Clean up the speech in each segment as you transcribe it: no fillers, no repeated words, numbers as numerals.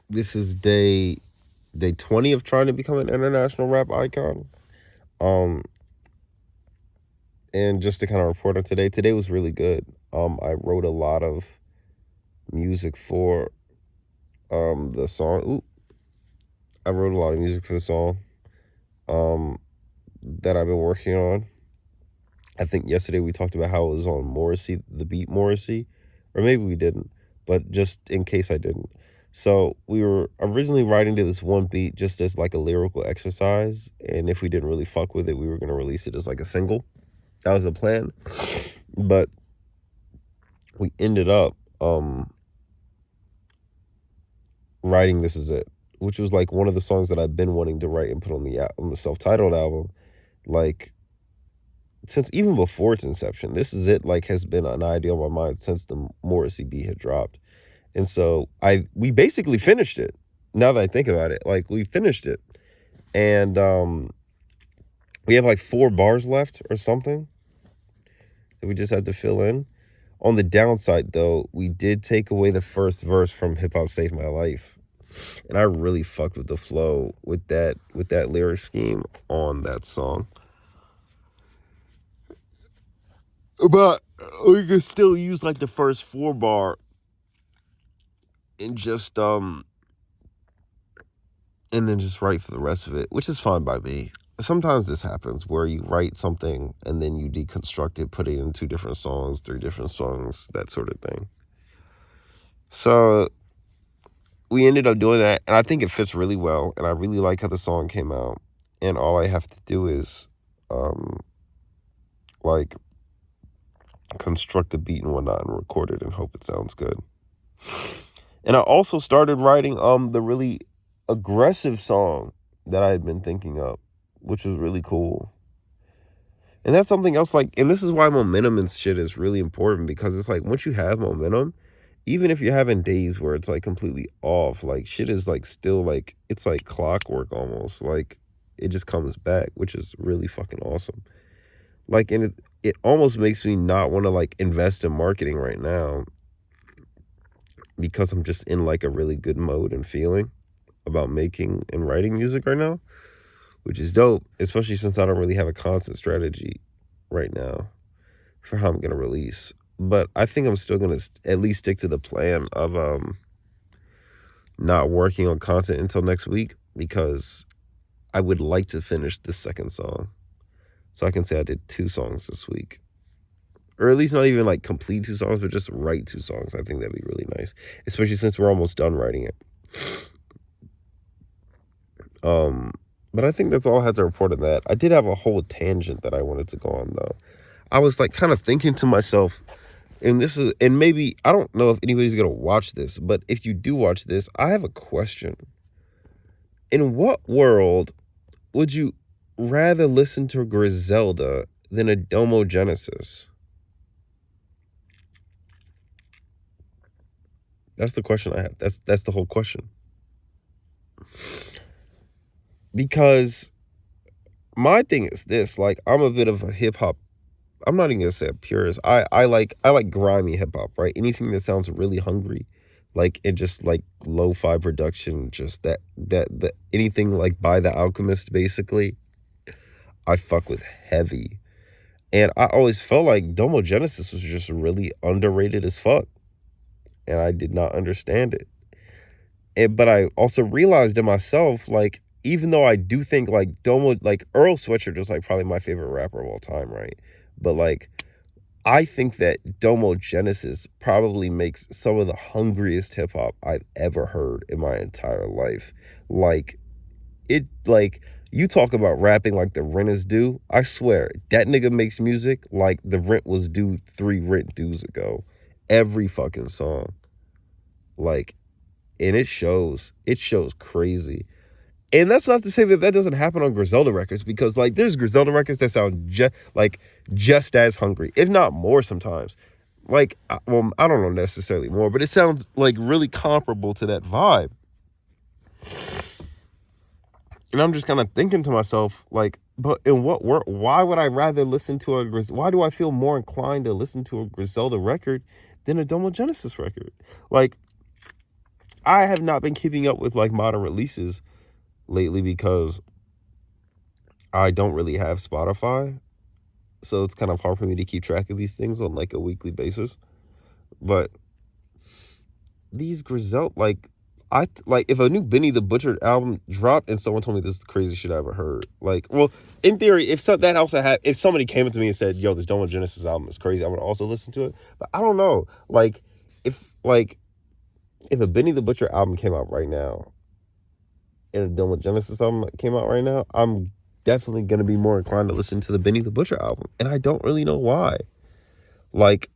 This is day 20 of trying to become an international rap icon. Um, and just to kind of report on today, today was really good. I wrote a lot of music for the song. I wrote a lot of music for the song um that I've been working on. I think yesterday we talked about how it was on Morrissey, the beat Morrissey, or maybe we didn't, but just in case I didn't. So we were originally writing to this one beat just as like a lyrical exercise, and if we didn't really fuck with it, we were gonna release it as like a single. That was the plan, but we ended up writing "This Is It," which was like one of the songs that I've been wanting to write and put on the self-titled album, like since even before its inception. This Is It like has been an idea on my mind since the Morrissey beat had dropped. And so we basically finished it. Now that I think about it, like we finished it. And we have like 4 bars left or something that we just had to fill in. On the downside though, we did take away the first verse from Hip Hop Saved My Life. And I really fucked with the flow with that lyric scheme on that song. But we could still use like the first 4 bar and just and then just write for the rest of it, which is fine by me. Sometimes this happens where you write something and then you deconstruct it, put it in 2 different songs, 3 different songs, that sort of thing. So we ended up doing that, and I think it fits really well, and I really like how the song came out. And all I have to do is like construct the beat and whatnot and record it and hope it sounds good. And I also started writing the really aggressive song that I had been thinking of, which was really cool. And that's something else, like, and this is why momentum and shit is really important, because it's like once you have momentum, even if you're having days where it's like completely off, like shit is like still like it's like clockwork almost. Like it just comes back, which is really fucking awesome. Like, and it almost makes me not want to like invest in marketing right now because I'm just in like a really good mode and feeling about making and writing music right now, which is dope, especially since I don't really have a constant strategy right now for how I'm going to release. But I think I'm still going to at least stick to the plan of not working on content until next week, because I would like to finish the second song. So I can say I did 2 songs this week. Or at least not even like complete 2 songs, but just write 2 songs. I think that'd be really nice, especially since we're almost done writing it. But I think that's all I had to report on that. I did have a whole tangent that I wanted to go on though. I was like kind of thinking to myself, and maybe I don't know if anybody's gonna watch this, but if you do watch this, I have a question. In what world would you rather listen to Griselda than a Domo Genesis? That's the question I have. That's the whole question. Because my thing is this, like I'm a bit of a hip hop, I'm not even gonna say a purist. I like grimy hip hop, right? Anything that sounds really hungry, like it just like lo-fi production, just that anything like by the Alchemist, basically. I fuck with heavy, and I always felt like Domo Genesis was just really underrated as fuck, and I did not understand it. But I also realized in myself, like even though I do think like Domo, like Earl Sweatshirt is like probably my favorite rapper of all time, right? But like I think that Domo Genesis probably makes some of the hungriest hip hop I've ever heard in my entire life. Like like you talk about rapping like the rent is due. I swear that nigga makes music like the rent was due 3 rent dues ago. Every fucking song, like, and it shows. It shows crazy. And that's not to say that that doesn't happen on Griselda records, because like there's Griselda records that sound just as hungry, if not more sometimes. Like, well, I don't know necessarily more, but it sounds like really comparable to that vibe. And I'm just kind of thinking to myself, like, but in what world? Why would I rather listen to why do I feel more inclined to listen to a Griselda record than a Domo Genesis record? Like, I have not been keeping up with like modern releases lately because I don't really have Spotify. So it's kind of hard for me to keep track of these things on like a weekly basis. But these Grizel, like, like if a new Benny the Butcher album dropped and someone told me this is the craziest shit I ever heard. Like, well, in theory, that also had, if somebody came up to me and said, "Yo, this Domo Genesis album is crazy," I would also listen to it. But I don't know. If like if a Benny the Butcher album came out right now and a Domo Genesis album came out right now, I'm definitely gonna be more inclined to listen to the Benny the Butcher album, and I don't really know why. Like,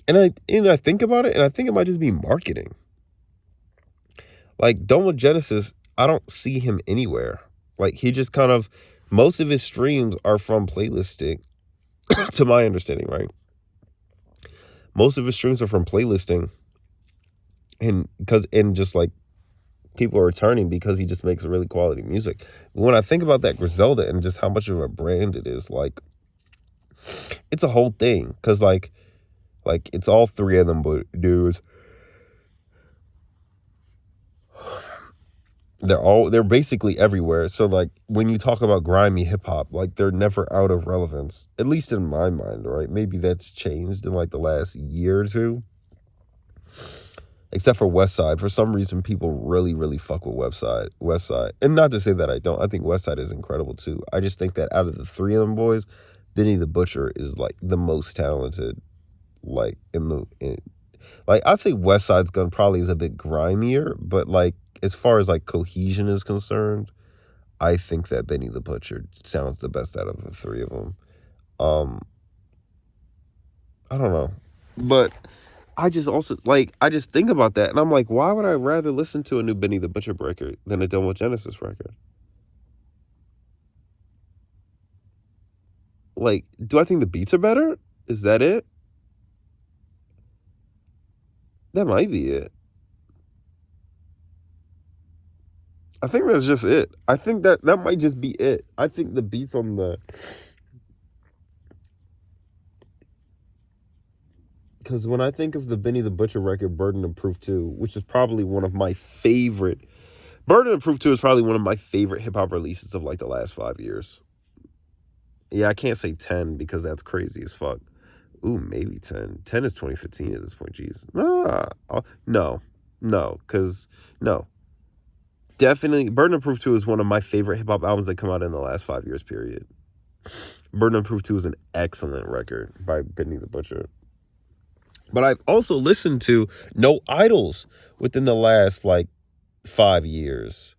and I think about it, and I think it might just be marketing. Like Domo Genesis, I don't see him anywhere. Like he just kind of, most of his streams are from playlisting, to my understanding, right? Most of his streams are from playlisting, and just like people are returning because he just makes really quality music. When I think about that Griselda and just how much of a brand it is, like it's a whole thing. Cause like it's all three of them dudes. They're basically everywhere. So like when you talk about grimy hip hop, like they're never out of relevance. At least in my mind, right? Maybe that's changed in like the last year or two. Except for West Side. For some reason, people really, really fuck with West Side. And not to say that I don't. I think West Side is incredible too. I just think that out of the three of them boys, Benny the Butcher is like the most talented. Like like I'd say West Side's Gun probably is a bit grimier, but like as far as like cohesion is concerned, I think that Benny the Butcher sounds the best out of the three of them. Um, I don't know, but I just also like I just think about that, and I'm like, why would I rather listen to a new Benny the Butcher record than a Domo Genesis record? Like, do I think the beats are better? Is that it? That might be it. I think that's just it. I think that might just be it. I think the beats on the, because when I think of the Benny the Butcher record, Burden of Proof 2, which is probably one of my favorite, Burden of Proof 2 is probably one of my favorite hip hop releases of like the last 5 years. Yeah, I can't say 10 because that's crazy as fuck. Ooh, maybe 10. 10 is 2015 at this point, jeez. No, because, no. Definitely, Burden of Proof 2 is one of my favorite hip hop albums that come out in the last 5 years, period. Burden of Proof 2 is an excellent record by Benny the Butcher. But I've also listened to No Idols within the last like 5 years.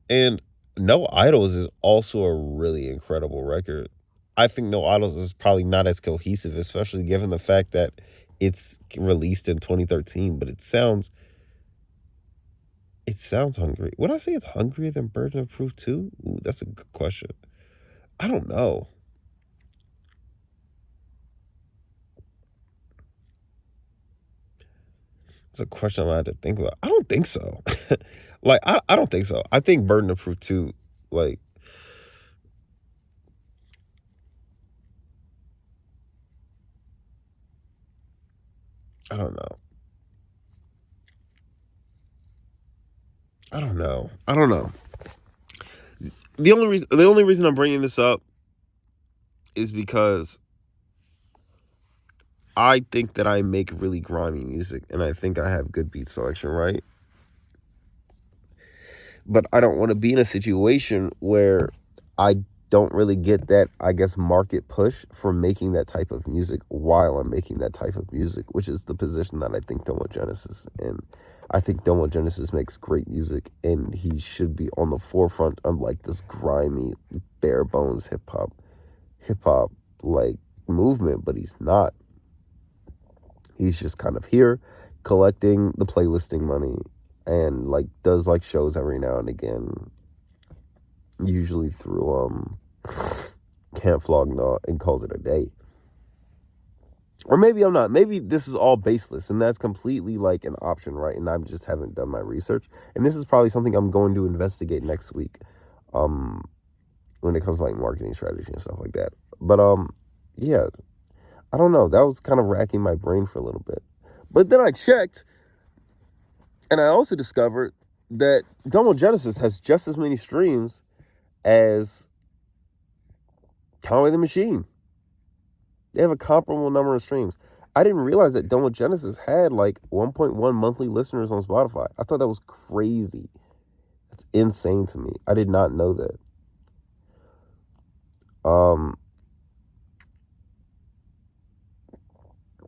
And No Idols is also a really incredible record. I think No Idols is probably not as cohesive, especially given the fact that it's released in 2013, but it sounds hungry. Would I say it's hungrier than Burden of Proof 2? Ooh, that's a good question. I don't know. It's a question I'm gonna have to think about. I don't think so. Like, I don't think so. I think Burden of Proof 2, like, I don't know. I don't know. I don't know. The only reason I'm bringing this up is because I think that I make really grimy music and I think I have good beat selection, right? But I don't want to be in a situation where I don't really get that, I guess, market push for making that type of music while I'm making that type of music, which is the position that I think Domo Genesis in. I think Domo Genesis makes great music and he should be on the forefront of like this grimy, bare bones hip hop like movement, but he's not. He's just kind of here collecting the playlisting money and like does like shows every now and again, usually through Camp Flog Gnaw, and calls it a day. Or maybe I'm not. Maybe this is all baseless and that's completely like an option, right? And I just haven't done my research. And this is probably something I'm going to investigate next week. When it comes to like marketing strategy and stuff like that. But yeah, I don't know. That was kind of racking my brain for a little bit. But then I checked And I also discovered that Domo Genesis has just as many streams as Conway the Machine. They have a comparable number of streams. I didn't realize that Domo Genesis had like 1.1 monthly listeners on Spotify. I thought that was crazy. That's insane to me. I did not know that.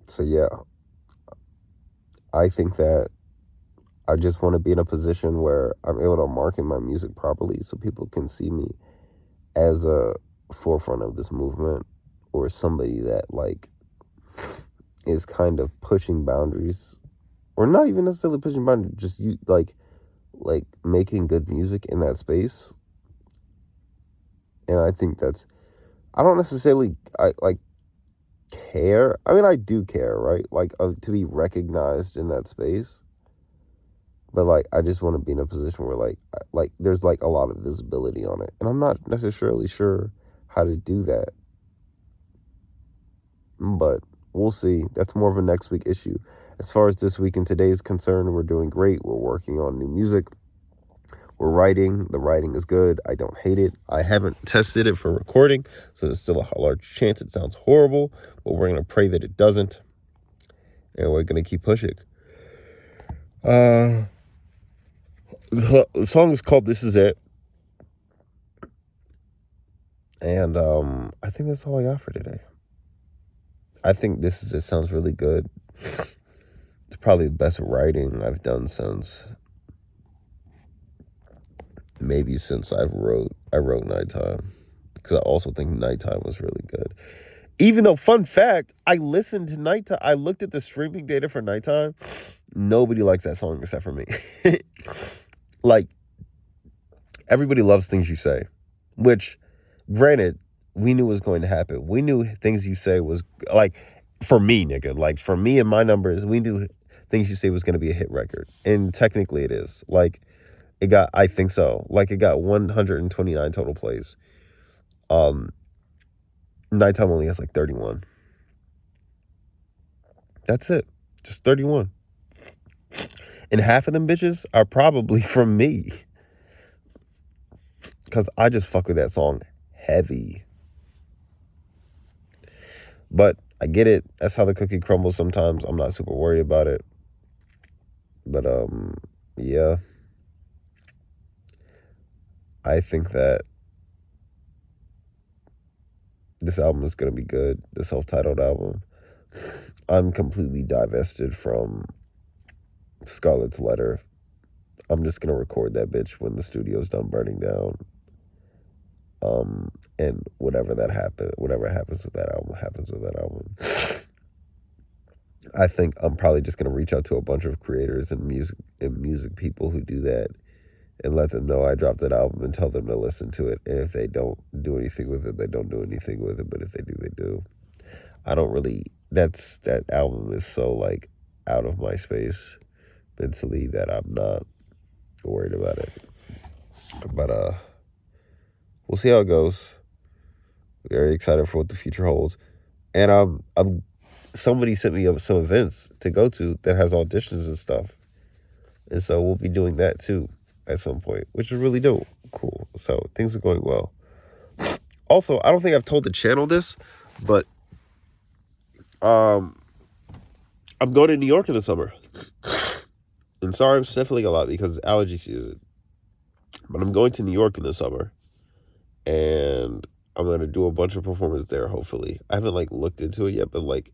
So yeah, I think that I just want to be in a position where I'm able to market my music properly so people can see me as a forefront of this movement, or somebody that like is kind of pushing boundaries, or not even necessarily pushing boundaries, just you like making good music in that space. And I think that's, I don't necessarily care. I mean, I do care, right? Like to be recognized in that space. But like, I just want to be in a position where like there's like a lot of visibility on it, and I'm not necessarily sure how to do that. But we'll see. That's more of a next week issue. As far as this week and today is concerned, we're doing great. We're working on new music. We're writing. The writing is good. I don't hate it. I haven't tested it for recording, so there's still a large chance it sounds horrible, but we're going to pray that it doesn't. And we're going to keep pushing. The song is called This Is It. And I think that's all I got for today. I think This Is It sounds really good. It's probably the best writing I've done since I wrote Nighttime. Because I also think Nighttime was really good. Even though, fun fact, I listened to Nighttime. I looked at the streaming data for Nighttime. Nobody likes that song except for me. Like, everybody loves Things You Say. Which, granted, we knew was going to happen. We knew Things You Say was, like, for me, nigga. Like, for me and my numbers, we knew Things You Say was going to be a hit record. And technically it is. Like, it got, I think so. Like, it got 129 total plays. Nighttime only has like 31. That's it. Just 31. And half of them bitches are probably from me. Because I just fuck with that song heavy. But I get it. That's how the cookie crumbles sometimes. I'm not super worried about it. But, yeah. I think that this album is going to be good. The self-titled album. I'm completely divested from Scarlett's Letter. I'm just going to record that bitch when the studio's done burning down. And whatever happens with that album, happens with that album. I think I'm probably just going to reach out to a bunch of creators and music people who do that and let them know I dropped that album and tell them to listen to it. And if they don't do anything with it, they don't do anything with it. But if they do, they do. I don't really, that album is so like out of my space mentally that I'm not worried about it. But we'll see how it goes. Very excited for what the future holds. And somebody sent me some events to go to that has auditions and stuff. And so we'll be doing that too at some point, which is really dope. Cool. So things are going well. Also, I don't think I've told the channel this, but I'm going to New York in the summer. And sorry I'm sniffling a lot because it's allergy season. But I'm going to New York in the summer. And I'm going to do a bunch of performances there, hopefully. I haven't, like, looked into it yet, but, like,